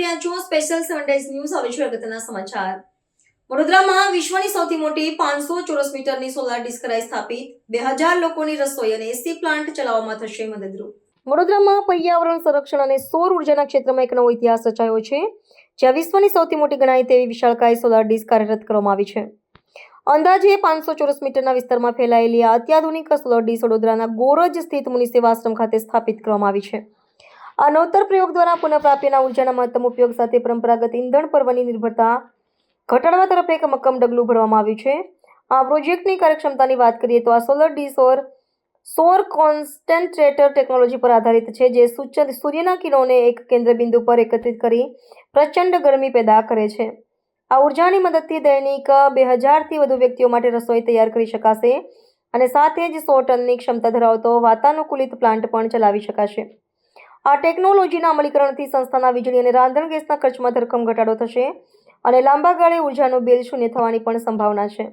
રહ્યા છો special 7 days news. હવે છે અગત્યના સમાચાર. વડોદરામાં વિશ્વની સૌથી મોટી 500 ચોરસ મીટરની સોલાર ડિશ કરાઈ સ્થાપિત. 2000 લોકોની રસોઈ અને એસી પ્લાન્ટ ચલાવવામાં થશે મદદરૂપ. વડોદરામાં પર્યાવરણ સંરક્ષણ અને સૌર ઉર્જાના ક્ષેત્રમાં એક નવો ઇતિહાસ રચાયો છે, જ્યાં વિશ્વની સૌથી મોટી ગણાય તેવી વિશાળકાય સોલાર ડિશ કાર્યરત કરવામાં આવી છે. અંદાજે 500 ચોરસ મીટરના વિસ્તારમાં ફેલાયેલી આ અત્યાધુનિક સોલાર ડિશ વડોદરાના ગોરજ સ્થિત મુનિ સેવા આશ્રમ ખાતે સ્થાપિત કરવામાં આવી છે. આ નવતર પ્રયોગ દ્વારા પુનઃપ્રાપ્યના ઉર્જાના મહત્તમ ઉપયોગ સાથે પરંપરાગત ઇંધણ પરની નિર્ભરતા ઘટાડવા તરફ એક મક્કમ ડગલું ભરવામાં આવ્યું છે. આ પ્રોજેક્ટની કાર્યક્ષમતાની વાત કરીએ તો આ સોલર ડિશ સૌર કોન્સન્ટ્રેટર ટેકનોલોજી પર આધારિત છે, જે સૂર્યના કિરણોને એક કેન્દ્રબિંદુ પર એકત્રિત કરી પ્રચંડ ગરમી પેદા કરે છે. આ ઉર્જાની મદદથી દૈનિક 2000થી વધુ વ્યક્તિઓ માટે રસોઈ તૈયાર કરી શકાશે અને સાથે જ 100 ટનની ક્ષમતા ધરાવતો વાતાનુકૂલિત પ્લાન્ટ પણ ચલાવી શકાશે. આ ટેકનોલોજીના અમલીકરણથી સંસ્થાના વીજળી અને રાંધણ ગેસના ખર્ચમાં ધરખમ ઘટાડો થશે અને લાંબા ગાળે ઉર્જાનું બિલ શૂન્ય થવાની પણ સંભાવના છે.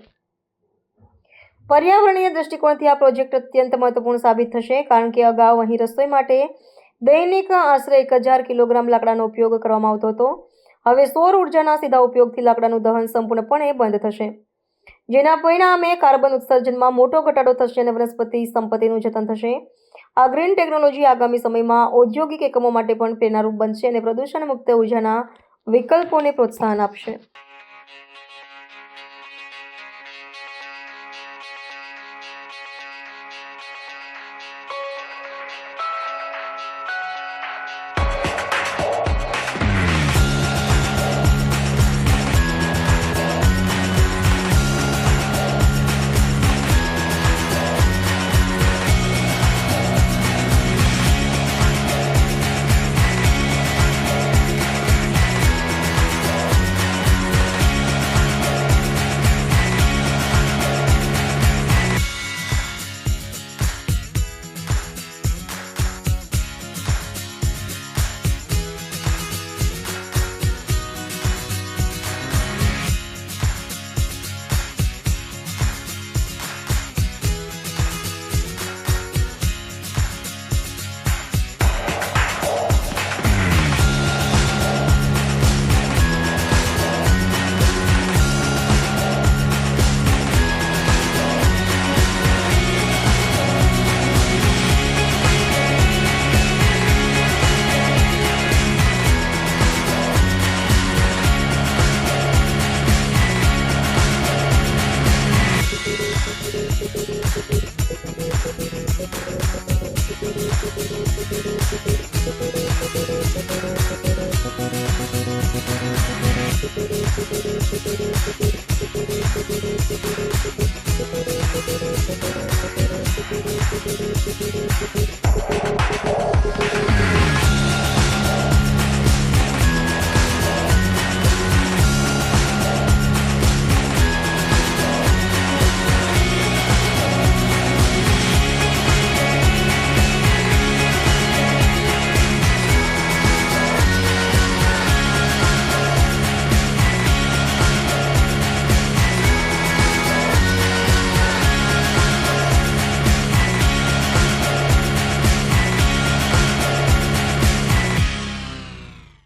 પર્યાવરણીય દૃષ્ટિકોણથી આ પ્રોજેક્ટ અત્યંત મહત્વપૂર્ણ સાબિત થશે, કારણ કે અગાઉ અહીં રસોઈ માટે દૈનિક આશરે 1000 કિલોગ્રામ લાકડાનો ઉપયોગ કરવામાં આવતો હતો. હવે સૌર ઉર્જાના સીધા ઉપયોગથી લાકડાનું દહન સંપૂર્ણપણે બંધ થશે, જેના પરિણામે કાર્બન ઉત્સર્જનમાં મોટો ઘટાડો થશે અને વનસ્પતિ સંપત્તિનું જતન થશે. આ ગ્રીન ટેકનોલોજી આગામી સમયમાં ઔદ્યોગિક એકમો માટે પણ પ્રેરણારૂપ બનશે અને પ્રદૂષણ મુક્ત ઉર્જાના વિકલ્પોને પ્રોત્સાહન આપશે.